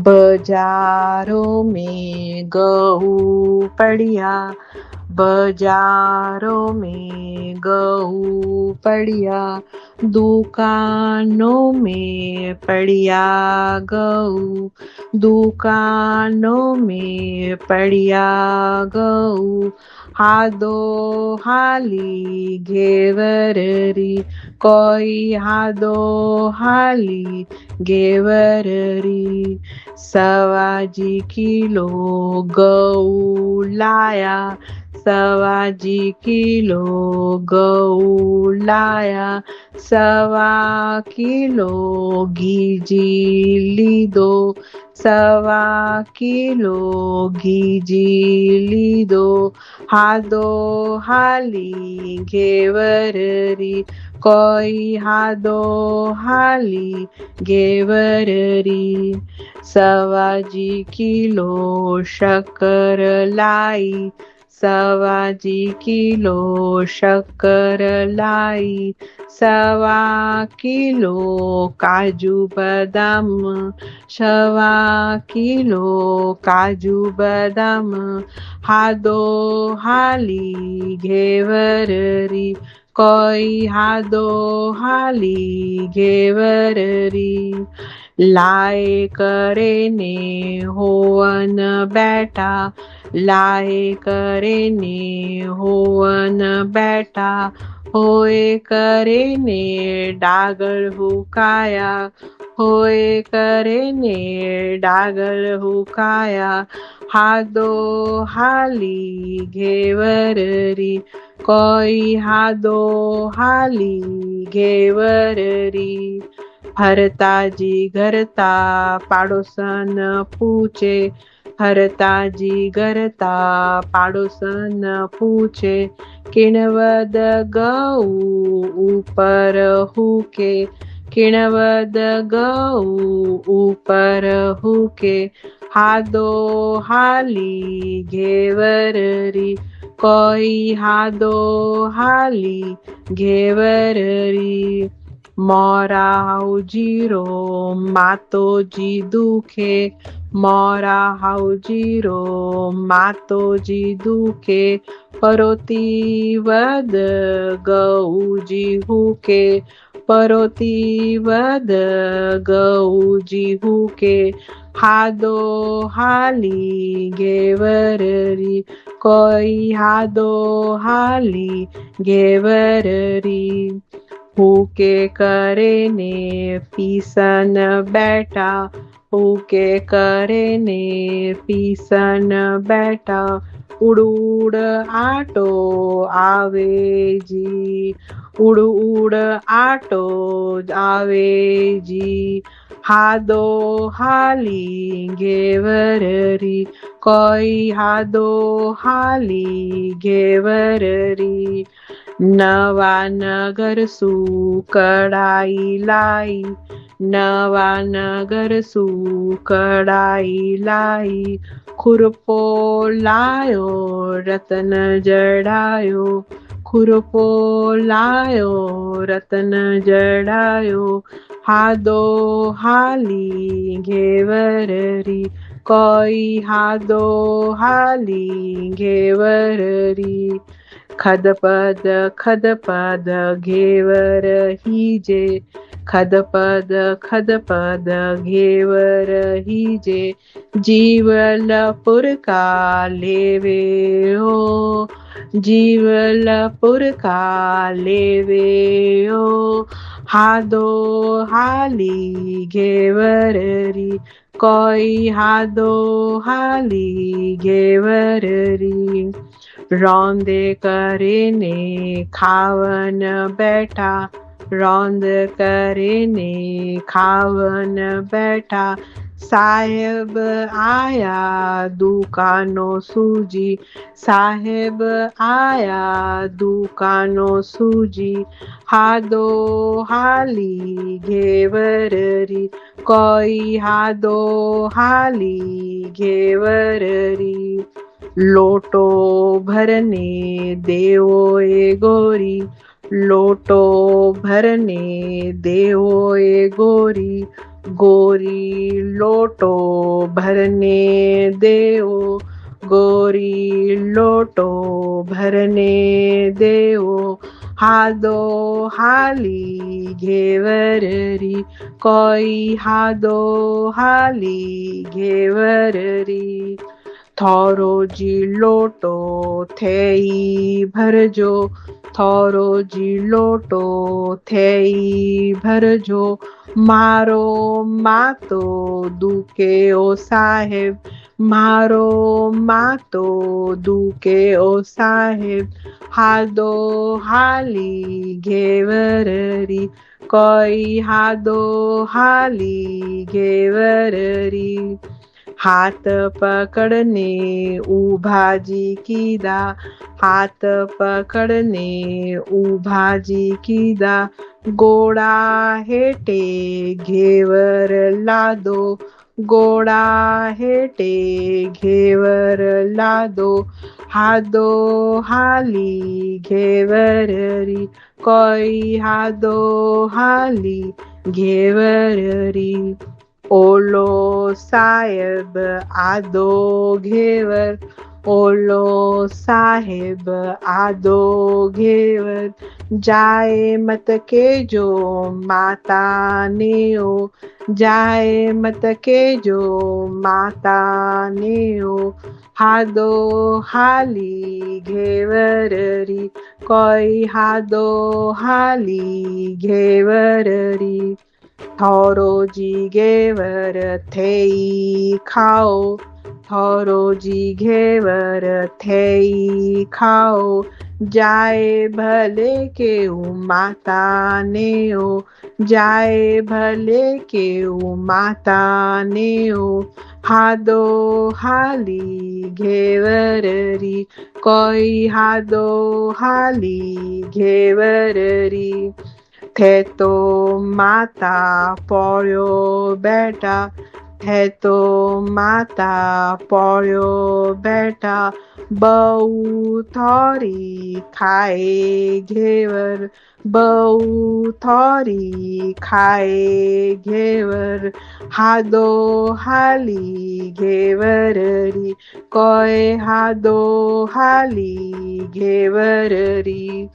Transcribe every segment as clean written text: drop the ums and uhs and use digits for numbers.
बजारों में गहू पड़िया, बजारों में गहू पड़िया, दुकानों में पड़िया गहू, दुकानों में पड़िया गहू, हादो हाली घेवररी, कोई हादो हाली घेवररी, 1.25 किलो गहू लाया, 1.25 किलो गहू लाया, 1.25 किलो घीजी लीधो, 1.25 किलो घीजी लीधो, हादो हाली घेवररी, कोई हादो हाली घेवररी, 1.25 किलो शक्कर लाई, 1.25 किलो शक्कर लाई, 1.25 किलो काजू बदाम, 1.25 किलो काजू बदाम, हादो हाली घेवररी, कोई हादो हाली घेवररी, लाए करे ने होवन बैठा, लाए करे ने होवन बैठा, होए करे ने डागर हुकाया, होए करे ने डागर हुकाया, हादो हाली घेवररी, कोई हादो हाली घेवररी, हरताजी घरता पाडोसन पूछे, हरताजी घरता पाडोसन पूछे, किणवद गहू ऊपर हुके, किणवद गहू ऊपर हुके, हादो हाली घेवररी, कोई हादो हाली घेवररी, मोरा हावजीरो मातोजी दुखे, मोरा हावजीरो मातोजी दुखे, परोती वद गऊजी हुके, परोती वद गऊजी हुके, हादो हाली घेवररी, कोई हादो हाली घेवररी, हुके करे ने पीसन बैठा, हुके करे ने पीसन बैठा, उड़ उड़ आटो आवे जी, उड़ उड़ आटो आवे जी, हादो हाली घेवररी, कोई हादो हाली घेवररी, नवा नगर सु कढ़ाई लाई, नवा नगर सु कढ़ाई लाई, खुरपो लायो रतन जड़ायो, खुरपो लायो रतन जड़ायो, हादो हाली घेवररी, कोई हादो हाली घेवररी, खदपद खदपद घेवर हिजे, खदपद खदपद घेवर हिजे, जीवलपुर का लेवे हो, जीवलपुर का लेवे हो, हादो हाली घेवररी, कोई हादो हाली घेवररी, रौंदे करे ने खावन बैठा, रौंद करे ने खावन बैठा, साहेब आया दुकानो सूजी, साहेब आया दुकानो सूजी, हादो हाली घेवररी, कोई हादो हाली घेवररी, लोटो भरने देवो ए गोरी, लोटो भरने देवो ए गोरी, गोरी लोटो भरने देओ, गोरी लोटो भरने देओ, हादो हाली घेवररी, कोई हादो हाली घेवररी. थोरोजी लोटो थेई भरजो, थोरोजी लोटो थेई भरजो, मारो मातो दुके ओ साहेब, मारो मातो दुके ओ साहेब, हादो हाली घेवररी, कोई हादो हाली घेवररी. हात पकडणे उभाजी किदा, हात पकडणे उभाजी किदा, गोडा हेटे घेवर लादो, गोडा हेटे घेवर लादो, हादो हाली घेवररी, कोई हादो हाली घेवररी. ओलो साहेब आदो घेवर, ओलो साहेब आदो घेवर, जाए मत के जो माता नेओ, जाए मत के जो माता नेओ, हादो हाली घेवररी, कोई हादो हाली घेवररी. थोरोजी घेवर थेई खाओ, थोरोजी घेवर थेई खाओ, जाए भले केऊ माता नेओ, जाए भले केऊ माता नेओ, हादो हाली घेवररी, कोई हादो हाली घेवररी. थेतो माता पोळ्यो बेटा, थेतो माता पोळ्यो बेटा, बहू थोरी खाए घेवर, बहू थोरी खाए घेवर, हादो हाली घेवररी, कोय हादो हाली घेवररी.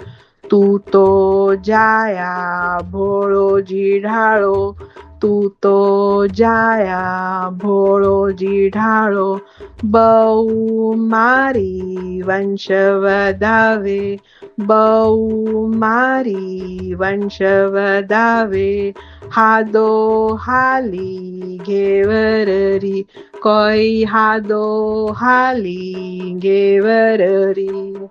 तू तो जाया भोळोजी ढाळो, तू तो जाया भोळोजी ढाळो, बहू मारी वंश वधावे, बहू मारी वंश वधावे, हादो हाली घेवररी, कोई हादो हाली घेवररी.